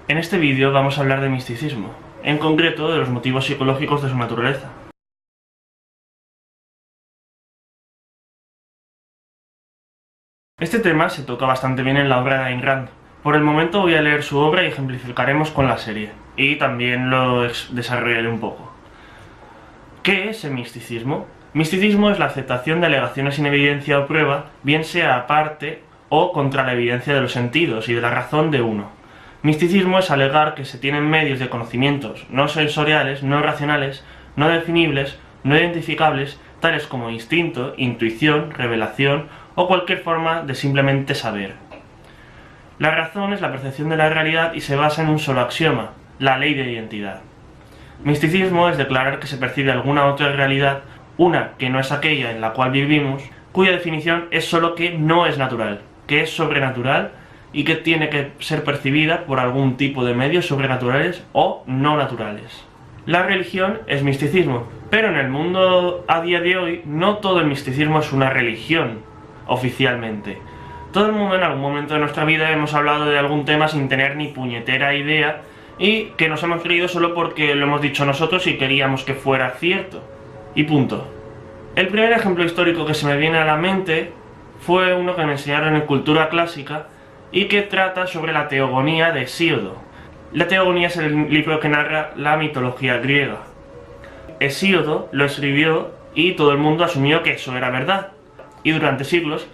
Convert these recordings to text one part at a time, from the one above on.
En este vídeo vamos a hablar de misticismo, en concreto de los motivos psicológicos de su naturaleza. Este tema se toca bastante bien en la obra de Ayn Rand. Por el momento voy a leer su obra y ejemplificaremos con la serie, y también lo desarrollaré un poco. ¿Qué es el misticismo? Misticismo es la aceptación de alegaciones sin evidencia o prueba, bien sea aparte o contra la evidencia de los sentidos y de la razón de uno. Misticismo es alegar que se tienen medios de conocimientos no sensoriales, no racionales, no definibles, no identificables, tales como instinto, intuición, revelación o cualquier forma de simplemente saber. La razón es la percepción de la realidad y se basa en un solo axioma, la ley de identidad. Misticismo es declarar que se percibe alguna otra realidad, una que no es aquella en la cual vivimos, cuya definición es solo que no es natural, que es sobrenatural y que tiene que ser percibida por algún tipo de medios sobrenaturales o no naturales. La religión es misticismo, pero en el mundo a día de hoy no todo el misticismo es una religión, oficialmente. Todo el mundo en algún momento de nuestra vida hemos hablado de algún tema sin tener ni puñetera idea y que nos hemos creído solo porque lo hemos dicho nosotros y queríamos que fuera cierto. Y punto. El primer ejemplo histórico que se me viene a la mente fue uno que me enseñaron en cultura clásica y que trata sobre la teogonía de Hesíodo. La teogonía es el libro que narra la mitología griega. Hesíodo lo escribió y todo el mundo asumió que eso era verdad. Y durante siglos,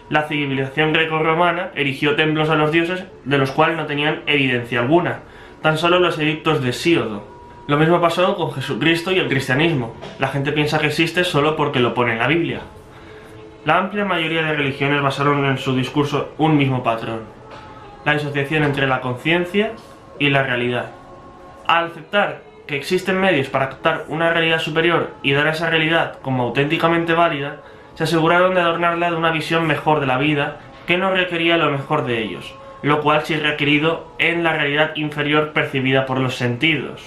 la civilización greco-romana erigió templos a los dioses de los cuales no tenían evidencia alguna, tan solo los edictos de Hesíodo. Lo mismo pasó con Jesucristo y el cristianismo. La gente piensa que existe solo porque lo pone en la Biblia. La amplia mayoría de religiones basaron en su discurso un mismo patrón: la disociación entre la conciencia y la realidad. Al aceptar que existen medios para captar una realidad superior y dar a esa realidad como auténticamente válida, se aseguraron de adornarla de una visión mejor de la vida que no requería lo mejor de ellos, lo cual sí es requerido en la realidad inferior percibida por los sentidos.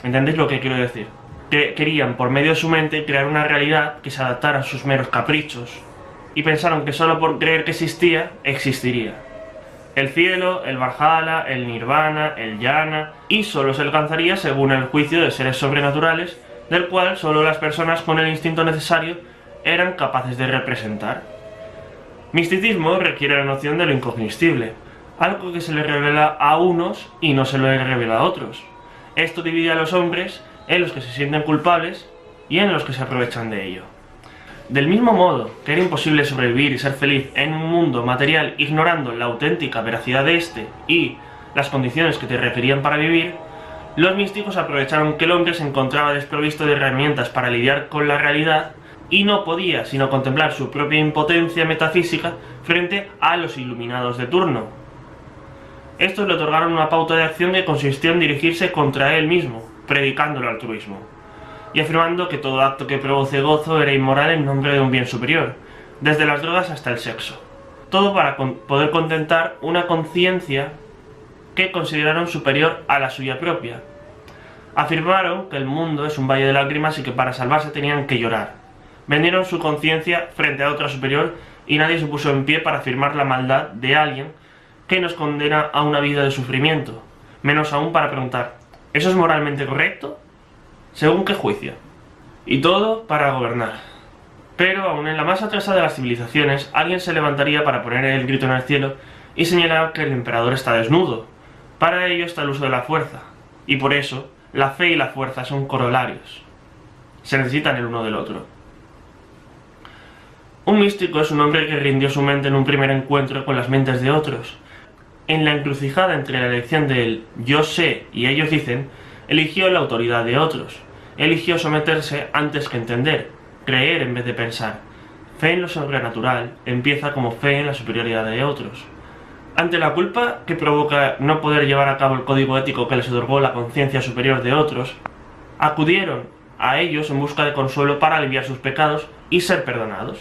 ¿Entendéis lo que quiero decir? Que querían, por medio de su mente, crear una realidad que se adaptara a sus meros caprichos, y pensaron que solo por creer que existía, existiría. El cielo, el Valhalla, el Nirvana, el Jhana, y solo se alcanzaría según el juicio de seres sobrenaturales, del cual solo las personas con el instinto necesario eran capaces de representar. Misticismo requiere la noción de lo incognoscible, algo que se le revela a unos y no se le revela a otros. Esto divide a los hombres en los que se sienten culpables y en los que se aprovechan de ello. Del mismo modo que era imposible sobrevivir y ser feliz en un mundo material ignorando la auténtica veracidad de este y las condiciones que te requerían para vivir, los místicos aprovecharon que el hombre se encontraba desprovisto de herramientas para lidiar con la realidad y no podía sino contemplar su propia impotencia metafísica frente a los iluminados de turno. Estos le otorgaron una pauta de acción que consistió en dirigirse contra él mismo, predicando el altruismo, y afirmando que todo acto que produce gozo era inmoral en nombre de un bien superior, desde las drogas hasta el sexo. Todo para poder contentar una conciencia que consideraron superior a la suya propia. Afirmaron que el mundo es un valle de lágrimas y que para salvarse tenían que llorar. Vendieron su conciencia frente a otra superior y nadie se puso en pie para afirmar la maldad de alguien que nos condena a una vida de sufrimiento, menos aún para preguntar: ¿eso es moralmente correcto? ¿Según qué juicio? Y todo para gobernar. Pero aún en la más atrasada de las civilizaciones, alguien se levantaría para poner el grito en el cielo y señalar que el emperador está desnudo. Para ello está el uso de la fuerza, y por eso la fe y la fuerza son corolarios. Se necesitan el uno del otro. Un místico es un hombre que rindió su mente en un primer encuentro con las mentes de otros. En la encrucijada entre la elección del yo sé y ellos dicen, eligió la autoridad de otros. Eligió someterse antes que entender, creer en vez de pensar. Fe en lo sobrenatural empieza como fe en la superioridad de otros. Ante la culpa que provoca no poder llevar a cabo el código ético que les otorgó la conciencia superior de otros, acudieron a ellos en busca de consuelo para aliviar sus pecados y ser perdonados.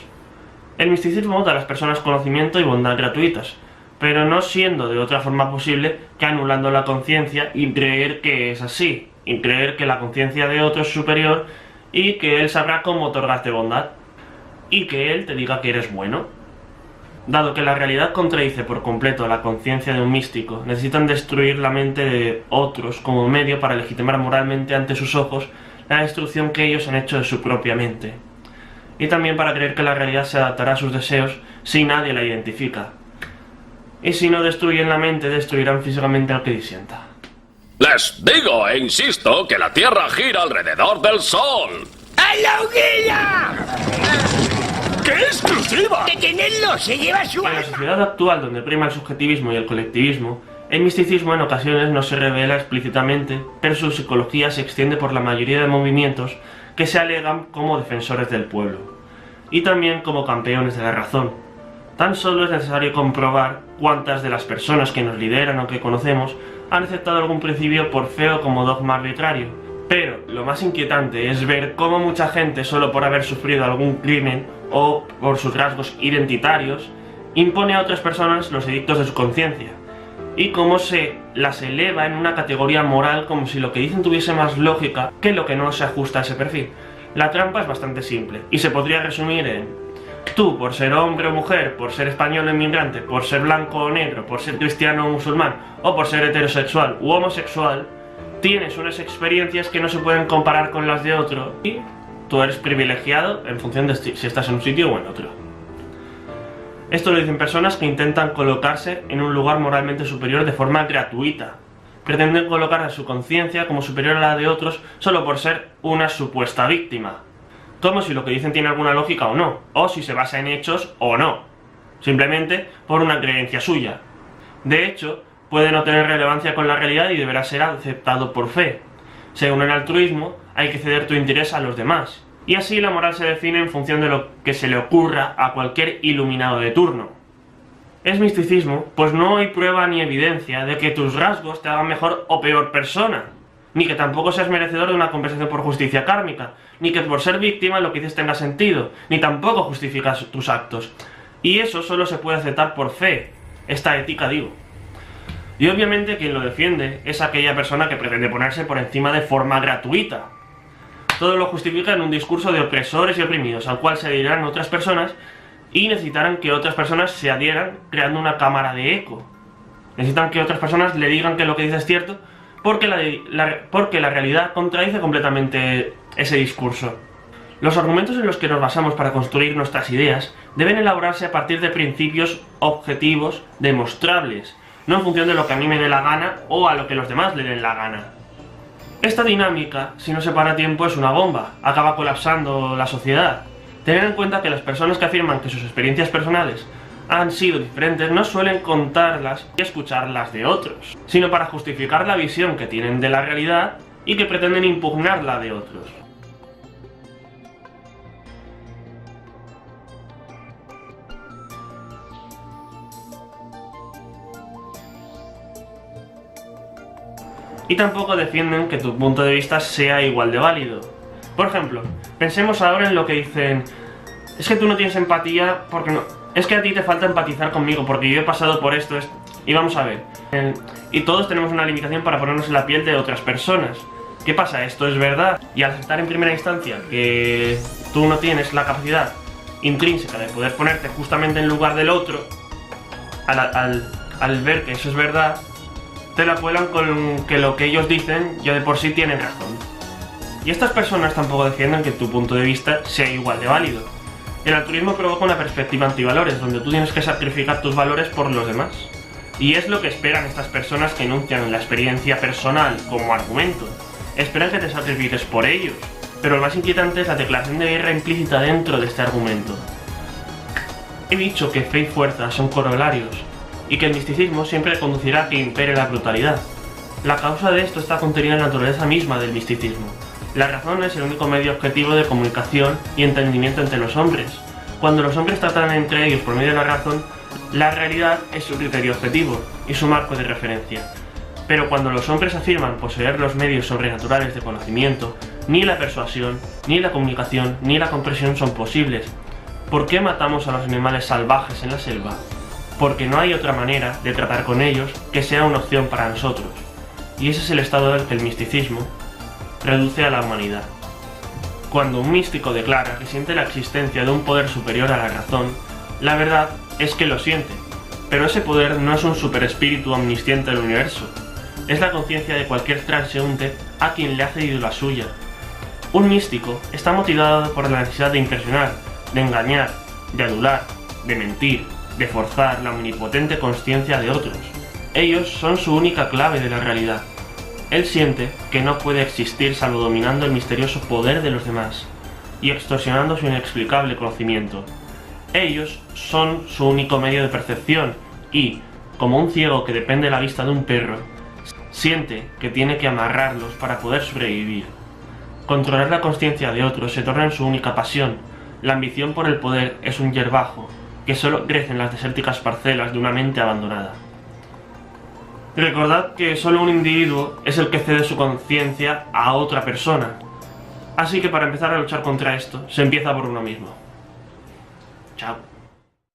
El misticismo da a las personas conocimiento y bondad gratuitas, pero no siendo de otra forma posible que anulando la conciencia y creer que es así, y creer que la conciencia de otro es superior y que él sabrá cómo otorgarte bondad, y que él te diga que eres bueno. Dado que la realidad contradice por completo la conciencia de un místico, necesitan destruir la mente de otros como medio para legitimar moralmente ante sus ojos la destrucción que ellos han hecho de su propia mente. Y también para creer que la realidad se adaptará a sus deseos si nadie la identifica. Y si no destruyen la mente, destruirán físicamente al que disienta. Les digo e insisto que la Tierra gira alrededor del Sol. ¡A la hoguera! ¡Qué exclusiva! ¡Detenedlo! ¡Se lleva su En la alma! sociedad actual, donde prima el subjetivismo y el colectivismo, el misticismo en ocasiones no se revela explícitamente, pero su psicología se extiende por la mayoría de movimientos que se alegan como defensores del pueblo, y también como campeones de la razón. Tan solo es necesario comprobar cuántas de las personas que nos lideran o que conocemos han aceptado algún principio por feo como dogma arbitrario. Pero lo más inquietante es ver cómo mucha gente, solo por haber sufrido algún crimen o por sus rasgos identitarios, impone a otras personas los edictos de su conciencia, y cómo se las eleva en una categoría moral como si lo que dicen tuviese más lógica que lo que no se ajusta a ese perfil. La trampa es bastante simple, y se podría resumir en: tú, por ser hombre o mujer, por ser español o inmigrante, por ser blanco o negro, por ser cristiano o musulmán, o por ser heterosexual u homosexual, tienes unas experiencias que no se pueden comparar con las de otro, y tú eres privilegiado en función de si estás en un sitio o en otro. Esto lo dicen personas que intentan colocarse en un lugar moralmente superior de forma gratuita. Pretenden colocar a su conciencia como superior a la de otros solo por ser una supuesta víctima. Como si lo que dicen tiene alguna lógica o no, o si se basa en hechos o no. Simplemente por una creencia suya. De hecho, puede no tener relevancia con la realidad y deberá ser aceptado por fe. Según el altruismo, hay que ceder tu interés a los demás. Y así la moral se define en función de lo que se le ocurra a cualquier iluminado de turno. Es misticismo, pues no hay prueba ni evidencia de que tus rasgos te hagan mejor o peor persona, ni que tampoco seas merecedor de una compensación por justicia kármica, ni que por ser víctima lo que dices tenga sentido, ni tampoco justificas tus actos. Y eso solo se puede aceptar por fe, esta ética digo. Y obviamente quien lo defiende es aquella persona que pretende ponerse por encima de forma gratuita. Todo lo justifica en un discurso de opresores y oprimidos, al cual se adhieran otras personas y necesitarán que otras personas se adhieran creando una cámara de eco. Necesitan que otras personas le digan que lo que dice es cierto porque la realidad contradice completamente ese discurso. Los argumentos en los que nos basamos para construir nuestras ideas deben elaborarse a partir de principios objetivos demostrables, no en función de lo que a mí me dé la gana o a lo que los demás le den la gana. Esta dinámica, si no se para a tiempo, es una bomba, acaba colapsando la sociedad. Tened en cuenta que las personas que afirman que sus experiencias personales han sido diferentes no suelen contarlas y escucharlas de otros, sino para justificar la visión que tienen de la realidad y que pretenden impugnar la de otros. Y tampoco defienden que tu punto de vista sea igual de válido. Por ejemplo, pensemos ahora en lo que dicen: es que tú no tienes empatía porque no... Es que a ti te falta empatizar conmigo porque yo he pasado por esto. Y vamos a ver. Y todos tenemos una limitación para ponernos en la piel de otras personas. ¿Qué pasa? Esto es verdad. Y al aceptar en primera instancia que tú no tienes la capacidad intrínseca de poder ponerte justamente en lugar del otro, al ver que eso es verdad, te la cuelan con que lo que ellos dicen ya de por sí tienen razón. Y estas personas tampoco defienden que tu punto de vista sea igual de válido. El altruismo provoca una perspectiva antivalores, donde tú tienes que sacrificar tus valores por los demás. Y es lo que esperan estas personas que enuncian la experiencia personal como argumento. Esperan que te sacrifiques por ellos. Pero lo más inquietante es la declaración de guerra implícita dentro de este argumento. He dicho que fe y fuerza son corolarios, y que el misticismo siempre conducirá a que impere la brutalidad. La causa de esto está contenida en la naturaleza misma del misticismo. La razón es el único medio objetivo de comunicación y entendimiento entre los hombres. Cuando los hombres tratan entre ellos por medio de la razón, la realidad es su criterio objetivo y su marco de referencia. Pero cuando los hombres afirman poseer los medios sobrenaturales de conocimiento, ni la persuasión, ni la comunicación, ni la comprensión son posibles. ¿Por qué matamos a los animales salvajes en la selva? Porque no hay otra manera de tratar con ellos que sea una opción para nosotros. Y ese es el estado del que el misticismo reduce a la humanidad. Cuando un místico declara que siente la existencia de un poder superior a la razón, la verdad es que lo siente, pero ese poder no es un superespíritu omnisciente del universo. Es la conciencia de cualquier transeúnte a quien le ha cedido la suya. Un místico está motivado por la necesidad de impresionar, de engañar, de adular, de mentir, de forzar la omnipotente consciencia de otros. Ellos son su única clave de la realidad. Él siente que no puede existir salvo dominando el misterioso poder de los demás y extorsionando su inexplicable conocimiento. Ellos son su único medio de percepción y, como un ciego que depende de la vista de un perro, siente que tiene que amarrarlos para poder sobrevivir. Controlar la consciencia de otros se torna en su única pasión. La ambición por el poder es un hierbajo que solo crece en las desérticas parcelas de una mente abandonada. Recordad que solo un individuo es el que cede su conciencia a otra persona. Así que para empezar a luchar contra esto, se empieza por uno mismo. Chao.